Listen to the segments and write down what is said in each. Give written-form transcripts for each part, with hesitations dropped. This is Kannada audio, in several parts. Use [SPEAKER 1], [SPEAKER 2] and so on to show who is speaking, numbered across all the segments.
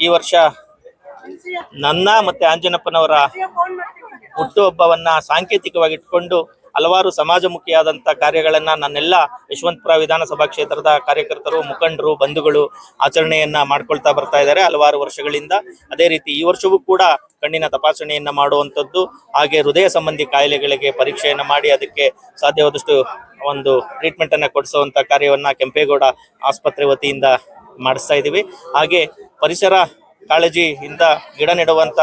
[SPEAKER 1] ಈ ವರ್ಷ ನನ್ನ ಮತ್ತೆ ಆಂಜನಪ್ಪನವರ ಹುಟ್ಟುಹಬ್ಬವನ್ನ ಸಾಂಕೇತಿಕವಾಗಿ ಇಟ್ಕೊಂಡು ಹಲವಾರು ಸಮಾಜಮುಖಿಯಾದಂಥ ಕಾರ್ಯಗಳನ್ನ ನನ್ನೆಲ್ಲ ಯಶವಂತಪುರ ವಿಧಾನಸಭಾ ಕ್ಷೇತ್ರದ ಕಾರ್ಯಕರ್ತರು, ಮುಖಂಡರು, ಬಂಧುಗಳು ಆಚರಣೆಯನ್ನ ಮಾಡ್ಕೊಳ್ತಾ ಬರ್ತಾ ಇದ್ದಾರೆ ಹಲವಾರು ವರ್ಷಗಳಿಂದ. ಅದೇ ರೀತಿ ಈ ವರ್ಷವೂ ಕೂಡ ಕಣ್ಣಿನ ತಪಾಸಣೆಯನ್ನ ಮಾಡುವಂಥದ್ದು, ಹಾಗೆ ಹೃದಯ ಸಂಬಂಧಿ ಕಾಯಿಲೆಗಳಿಗೆ ಪರೀಕ್ಷೆಯನ್ನ ಮಾಡಿ ಅದಕ್ಕೆ ಸಾಧ್ಯವಾದಷ್ಟು ಒಂದು ಟ್ರೀಟ್ಮೆಂಟ್ ಅನ್ನ ಕೊಡಿಸುವಂತ ಕಾರ್ಯವನ್ನ ಕೆಂಪೇಗೌಡ ಆಸ್ಪತ್ರೆ ವತಿಯಿಂದ ಮಾಡಿಸ್ತಾ ಇದ್ದೀವಿ. ಹಾಗೆ ಪರಿಸರ ಕಾಳಜಿಯಿಂದ ಗಿಡ ನೆಡುವಂತ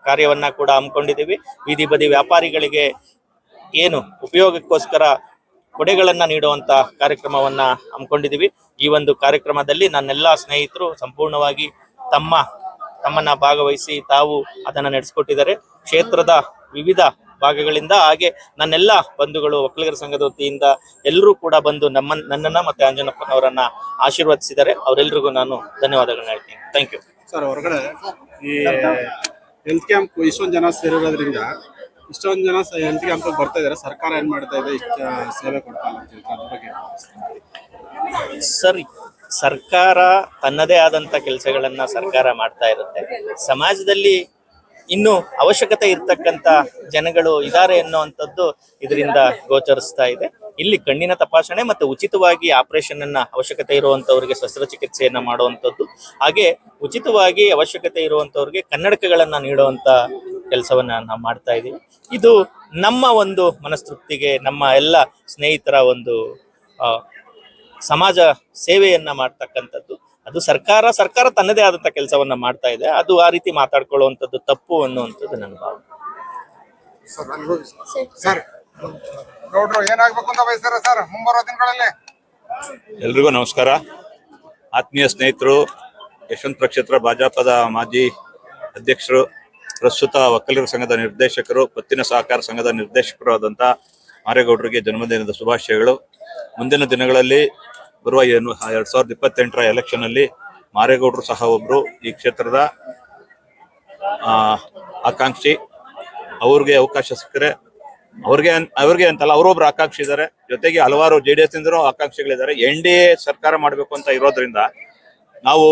[SPEAKER 1] ಕಾರ್ಯವನ್ನ ಕೂಡ ಹಮ್ಮಿಕೊಂಡಿದ್ದೀವಿ. ಬೀದಿ ಬದಿ ವ್ಯಾಪಾರಿಗಳಿಗೆ ಏನು ಉಪಯೋಗಕ್ಕೋಸ್ಕರ ಕೊಡೆಗಳನ್ನ ನೀಡುವಂತ ಕಾರ್ಯಕ್ರಮವನ್ನ ಹಮ್ಮಿಕೊಂಡಿದ್ದೀವಿ. ಈ ಒಂದು ಕಾರ್ಯಕ್ರಮದಲ್ಲಿ ನನ್ನೆಲ್ಲ ಸ್ನೇಹಿತರು ಸಂಪೂರ್ಣವಾಗಿ ತಮ್ಮನ್ನ ಭಾಗವಹಿಸಿ ತಾವು ಅದನ್ನ ನಡೆಸಿಕೊಟ್ಟಿದ್ದಾರೆ. ಕ್ಷೇತ್ರದ ವಿವಿಧ ಭಾಗಗಳಿಂದ ಹಾಗೆ ನನ್ನೆಲ್ಲ ಬಂಧುಗಳು, ಒಕ್ಕಲಿಗರ ಸಂಘದ ವತಿಯಿಂದ ಎಲ್ಲರೂ ಕೂಡ ಬಂದು ನನ್ನನ್ನ ಮತ್ತೆ ಆಂಜನಪ್ಪನವರನ್ನ ಆಶೀರ್ವದಿಸಿದ್ದಾರೆ. ಅವರೆಲ್ಲರಿಗೂ ನಾನು ಧನ್ಯವಾದಗಳನ್ನ ಹೇಳ್ತೀನಿ. Thank you
[SPEAKER 2] sir. ಹೊರಗಡೆ ಈ ಹೆಲ್ತ್ ಕ್ಯಾಂಪ್ ಇಷ್ಟೊಂದು ಜನ ಸೇರಿರೋದ್ರಿಂದ ಇಷ್ಟೊಂದು ಜನ ಹೆಲ್ತ್ ಕ್ಯಾಂಪ್ ಬರ್ತಾ ಇದಾರೆ, ಸರ್ಕಾರ ಏನ್ ಮಾಡ್ತಾ ಇದೆ, ಇಷ್ಟ ಸೇವೆ ಕೊಡ್ತಾ ಅದ್ರ ಬಗ್ಗೆ
[SPEAKER 1] ಸರಿ. ಸರ್ಕಾರ ತನ್ನದೇ ಆದಂತ ಕೆಲಸಗಳನ್ನ ಸರ್ಕಾರ ಮಾಡ್ತಾ ಇರುತ್ತೆ. ಸಮಾಜದಲ್ಲಿ ಇನ್ನು ಅವಶ್ಯಕತೆ ಇರ್ತಕ್ಕಂಥ ಜನಗಳು ಇದ್ದಾರೆ ಅನ್ನುವಂಥದ್ದು ಇದರಿಂದ ಗೋಚರಿಸ್ತಾ ಇದೆ. ಇಲ್ಲಿ ಕಣ್ಣಿನ ತಪಾಸಣೆ ಮತ್ತು ಉಚಿತವಾಗಿ ಆಪರೇಷನ್ ಅನ್ನ ಅವಶ್ಯಕತೆ ಇರುವಂತವ್ರಿಗೆ ಶಸ್ತ್ರಚಿಕಿತ್ಸೆಯನ್ನ ಮಾಡುವಂಥದ್ದು, ಹಾಗೆ ಉಚಿತವಾಗಿ ಅವಶ್ಯಕತೆ ಇರುವಂತವ್ರಿಗೆ ಕನ್ನಡಕಗಳನ್ನ ನೀಡುವಂತ ಕೆಲಸವನ್ನ ನಾವು ಮಾಡ್ತಾ ಇದ್ದೀವಿ. ಇದು ನಮ್ಮ ಒಂದು ಮನಸ್ತೃಪ್ತಿಗೆ, ನಮ್ಮ ಎಲ್ಲ ಸ್ನೇಹಿತರ ಒಂದು ಸಮಾಜ ಸೇವೆಯನ್ನ ಮಾಡ್ತಕ್ಕಂಥದ್ದು. ಅದು ಸರ್ಕಾರ ತನ್ನದೇ ಆದಂತ ಕೆಲಸವನ್ನ ಮಾಡ್ತಾ ಇದೆ. ಅದು ಆ ರೀತಿ ಮಾತಾಡ್ಕೊಳ್ಳುವಂಥದ್ದು ತಪ್ಪು ಅನ್ನುವಂಥದ್ದು ನನ್ನ ಭಾವನೆ.
[SPEAKER 3] ಎಲ್ರಿಗೂ ನಮಸ್ಕಾರ. ಆತ್ಮೀಯ ಸ್ನೇಹಿತರು, ಯಶವಂತಪುರ ಕ್ಷೇತ್ರ ಭಾಜಪದ ಮಾಜಿ ಅಧ್ಯಕ್ಷರು, ಪ್ರಸ್ತುತ ಒಕ್ಕಲಿಗರ ಸಂಘದ ನಿರ್ದೇಶಕರು, ಪತ್ತಿನ ಸಹಕಾರ ಸಂಘದ ನಿರ್ದೇಶಕರು ಆದಂಥ ಮಾರೇಗೌಡರಿಗೆ ಜನ್ಮದಿನದ ಶುಭಾಶಯಗಳು. ಮುಂದಿನ ದಿನಗಳಲ್ಲಿ ಬರುವ 2028ರ ಎಲೆಕ್ಷನ್ ಅಲ್ಲಿ ಮಾರೇಗೌಡರು ಸಹ ಒಬ್ರು ಈ ಕ್ಷೇತ್ರದ ಆಕಾಂಕ್ಷಿ. ಅವ್ರಿಗೆ ಅವಕಾಶ ಸಿಕ್ಕರೆ ಅವ್ರಿಗೆ ಅಂತಲ್ಲ, ಅವರೊಬ್ರು ಆಕಾಂಕ್ಷಿ ಇದ್ದಾರೆ. ಜೊತೆಗೆ ಹಲವಾರು JDS ಇಂದನೂ ಆಕಾಂಕ್ಷಿಗಳಿದ್ದಾರೆ. NDA ಸರ್ಕಾರ ಮಾಡಬೇಕು ಅಂತ ಇರೋದ್ರಿಂದ ನಾವು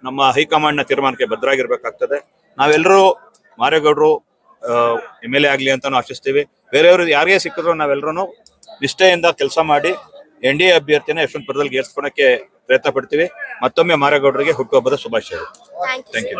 [SPEAKER 3] ನಮ್ಮ ಹೈಕಮಾಂಡ್ ನ ತೀರ್ಮಾನಕ್ಕೆ ಬದ್ಧರಾಗಿರ್ಬೇಕಾಗ್ತದೆ. ನಾವೆಲ್ಲರೂ ಮಾರೇಗೌಡರು MLA ಆಗ್ಲಿ ಅಂತಾನು ಆಶಿಸ್ತೀವಿ. ಬೇರೆಯವರು ಯಾರಿಗೆ ಸಿಕ್ಕಿದ್ರು ನಾವೆಲ್ಲರೂ ನಿಷ್ಠೆಯಿಂದ ಕೆಲಸ ಮಾಡಿ NDA ಅಭ್ಯರ್ಥಿನ ಯಶವಂತಪುರದಲ್ಲಿ ಗೆಲ್ಸ್ಕೊಳಕ್ಕೆ ಪ್ರಯತ್ನ ಪಡ್ತೀವಿ. ಮತ್ತೊಮ್ಮೆ ಮಾರೇಗೌಡರಿಗೆ ಹುಟ್ಟುಹಬ್ಬದ ಶುಭಾಶಯಗಳು. Thank you.